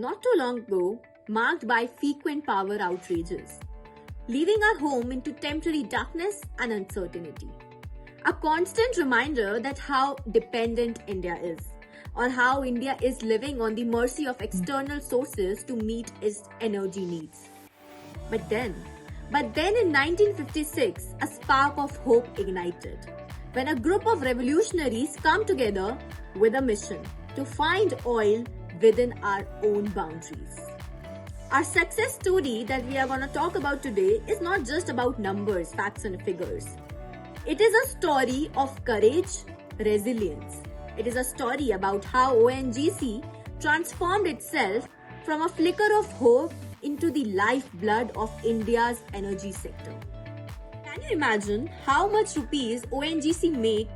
not too long ago, marked by frequent power outrages, leaving our home into temporary darkness and uncertainty. A constant reminder that how dependent India is, or how India is living on the mercy of external sources to meet its energy needs. But then in 1956, a spark of hope ignited when a group of revolutionaries come together with a mission to find oil within our own boundaries. Our success story that we are going to talk about today is not just about numbers, facts and figures. It is a story of courage, resilience. It is a story about how ONGC transformed itself from a flicker of hope into the lifeblood of India's energy sector. Can you imagine how much rupees ONGC make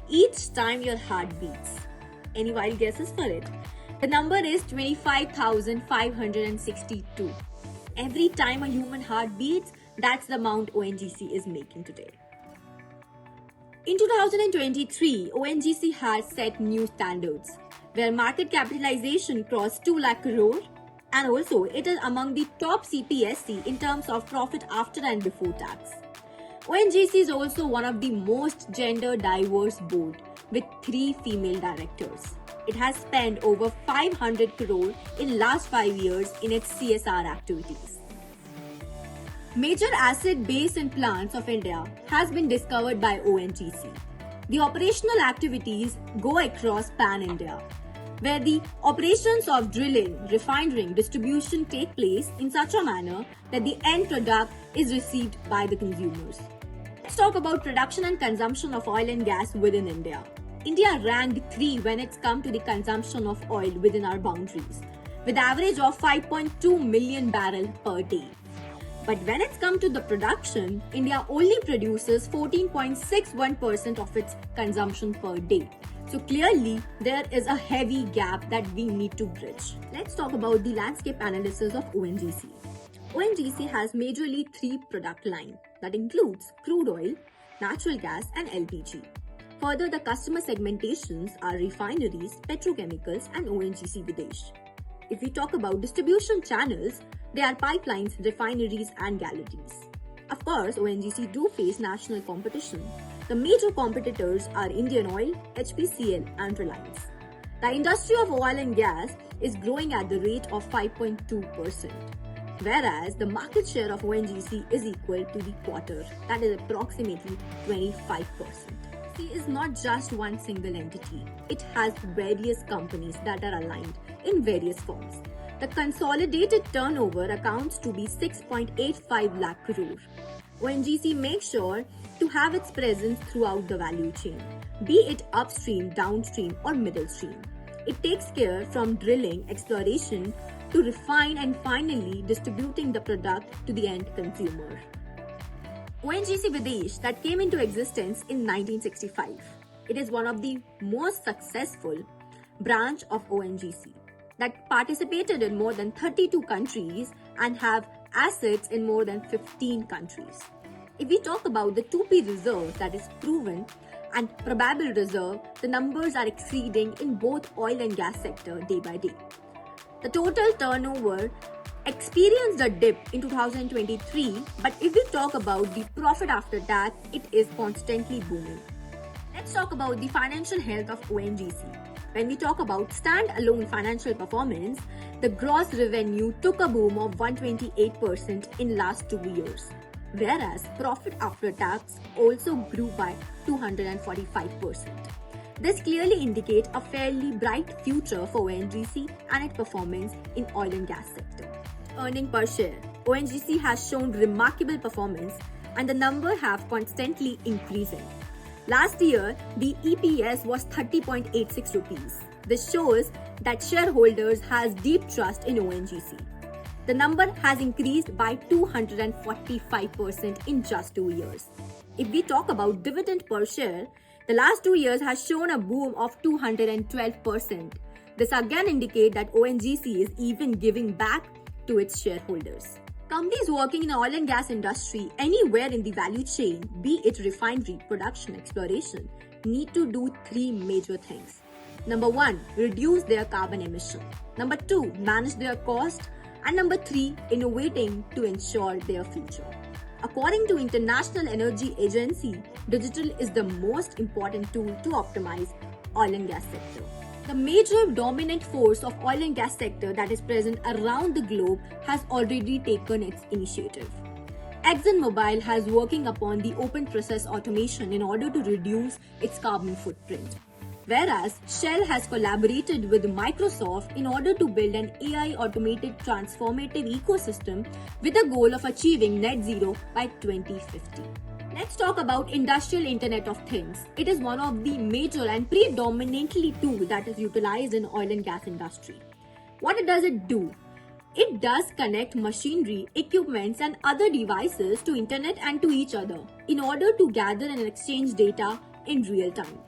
each time your heart beats? Any wild guesses for it? The number is 25,562. Every time a human heart beats, that's the amount ONGC is making today. In 2023, ONGC has set new standards, where market capitalization crossed 2 lakh crore, and also it is among the top CPSC in terms of profit after and before tax. ONGC is also one of the most gender diverse board with 3 female directors. It has spent over 500 crore in last 5 years in its CSR activities. Major acid base and plants of India has been discovered by ONGC. The operational activities go across pan-India, where the operations of drilling, refining, distribution take place in such a manner that the end product is received by the consumers. Let's talk about production and consumption of oil and gas within India. India ranked 3 when it's come to the consumption of oil within our boundaries, with average of 5.2 million barrels per day. But when it's come to the production, India only produces 14.61% of its consumption per day. So clearly, there is a heavy gap that we need to bridge. Let's talk about the landscape analysis of ONGC. ONGC has majorly 3 product lines that includes crude oil, natural gas and LPG. Further, the customer segmentations are refineries, petrochemicals and ONGC Videsh. If we talk about distribution channels, they are pipelines, refineries and galleries. Of course, ONGC do face national competition. The major competitors are Indian Oil, HPCL and Reliance. The industry of oil and gas is growing at the rate of 5.2%, whereas the market share of ONGC is equal to the quarter, that is approximately 25%. ONGC is not just one single entity. It has various companies that are aligned in various forms. The consolidated turnover accounts to be 6.85 lakh crore. ONGC makes sure to have its presence throughout the value chain, be it upstream, downstream or middle stream. It takes care from drilling, exploration to refine and finally distributing the product to the end consumer. ONGC Videsh that came into existence in 1965. It is one of the most successful branch of ONGC that participated in more than 32 countries and have assets in more than 15 countries. If we talk about the 2P reserve, that is proven and probable reserve, the numbers are exceeding in both oil and gas sector day by day. The total turnover experienced a dip in 2023, but if we talk about the profit after tax, it is constantly booming. Let's talk about the financial health of ONGC. When we talk about stand-alone financial performance, the gross revenue took a boom of 128% in last 2 years, whereas profit after tax also grew by 245%. This clearly indicates a fairly bright future for ONGC and its performance in oil and gas sector. Earning per share. ONGC has shown remarkable performance and the number have constantly increasing. Last year, the EPS was 30.86 rupees. This shows that shareholders has deep trust in ONGC. The number has increased by 245% in just 2 years. If we talk about dividend per share, the last 2 years has shown a boom of 212%. This again indicates that ONGC is even giving back to its shareholders. Companies working in the oil and gas industry anywhere in the value chain, be it refinery, production, exploration, need to do 3 major things. Number 1, reduce their carbon emission. Number 2, manage their cost. And number 3, innovating to ensure their future. According to International Energy Agency, digital is the most important tool to optimize oil and gas sector. The major dominant force of oil and gas sector that is present around the globe has already taken its initiative. ExxonMobil has working upon the open process automation in order to reduce its carbon footprint. Whereas Shell has collaborated with Microsoft in order to build an AI automated transformative ecosystem with a goal of achieving net zero by 2050. Let's talk about Industrial Internet of Things. It is one of the major and predominantly tool that is utilized in oil and gas industry. What does it do? It does connect machinery, equipments and other devices to internet and to each other in order to gather and exchange data in real time.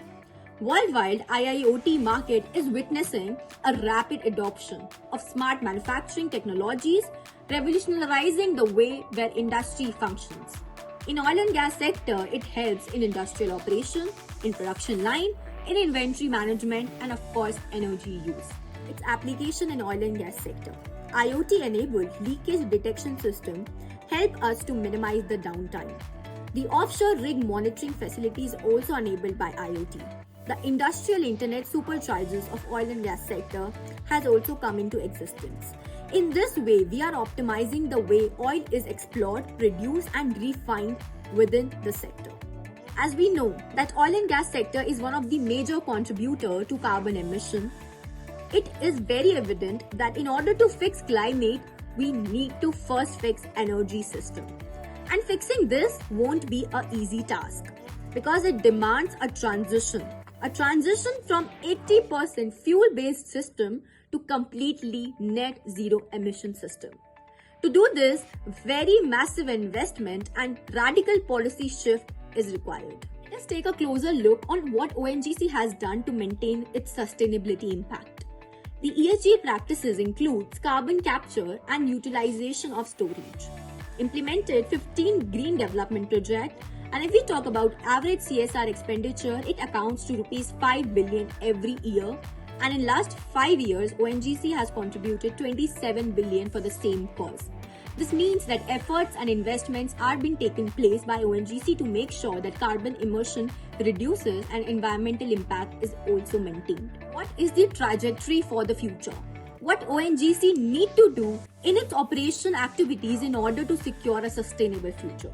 Worldwide, IIOT market is witnessing a rapid adoption of smart manufacturing technologies, revolutionizing the way where industry functions. In oil and gas sector, it helps in industrial operation, in production line, in inventory management, and of course, energy use. Its application in oil and gas sector. IoT-enabled leakage detection system help us to minimize the downtime. The offshore rig monitoring facility is also enabled by IoT. The industrial internet superchargers of oil and gas sector has also come into existence. In this way, we are optimizing the way oil is explored, produced and refined within the sector. As we know that oil and gas sector is one of the major contributor to carbon emission, it is very evident that in order to fix climate, we need to first fix energy system. And fixing this won't be an easy task because it demands a transition from 80% fuel-based system to completely net zero emission system. To do this, very massive investment and radical policy shift is required. Let's take a closer look on what ONGC has done to maintain its sustainability impact. The ESG practices includes carbon capture and utilization of storage. Implemented 15 green development projects. And if we talk about average CSR expenditure, it accounts to rupees 5 billion every year. And in last 5 years, ONGC has contributed 27 billion for the same cause. This means that efforts and investments are being taken place by ONGC to make sure that carbon emission reduces and environmental impact is also maintained. What is the trajectory for the future? What ONGC need to do in its operation activities in order to secure a sustainable future?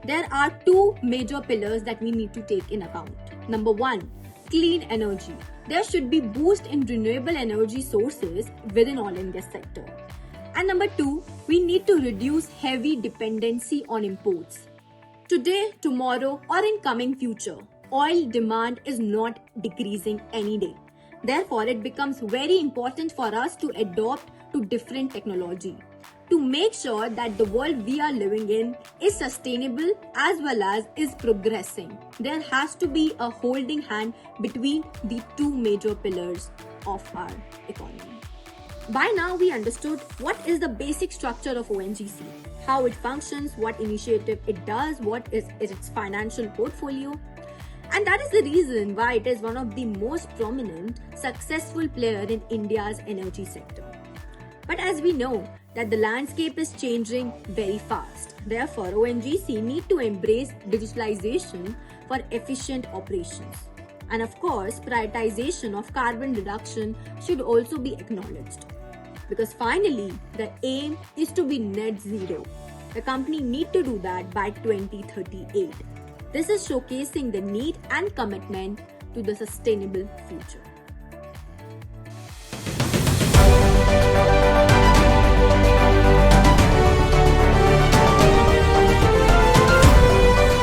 There are two major pillars that we need to take in account. Number 1, clean energy. There should be boost in renewable energy sources within oil and gas sector. And number 2, we need to reduce heavy dependency on imports. Today, tomorrow, or in coming future, oil demand is not decreasing any day. Therefore, it becomes very important for us to adopt to different technology to make sure that the world we are living in is sustainable as well as is progressing. There has to be a holding hand between the two major pillars of our economy. By now, we understood what is the basic structure of ONGC, how it functions, what initiative it does, what is its financial portfolio. And that is the reason why it is one of the most prominent, successful player in India's energy sector. But as we know that the landscape is changing very fast. Therefore, ONGC need to embrace digitalization for efficient operations. And of course, prioritization of carbon reduction should also be acknowledged. Because finally, the aim is to be net zero. The company need to do that by 2038. This is showcasing the need and commitment to the sustainable future.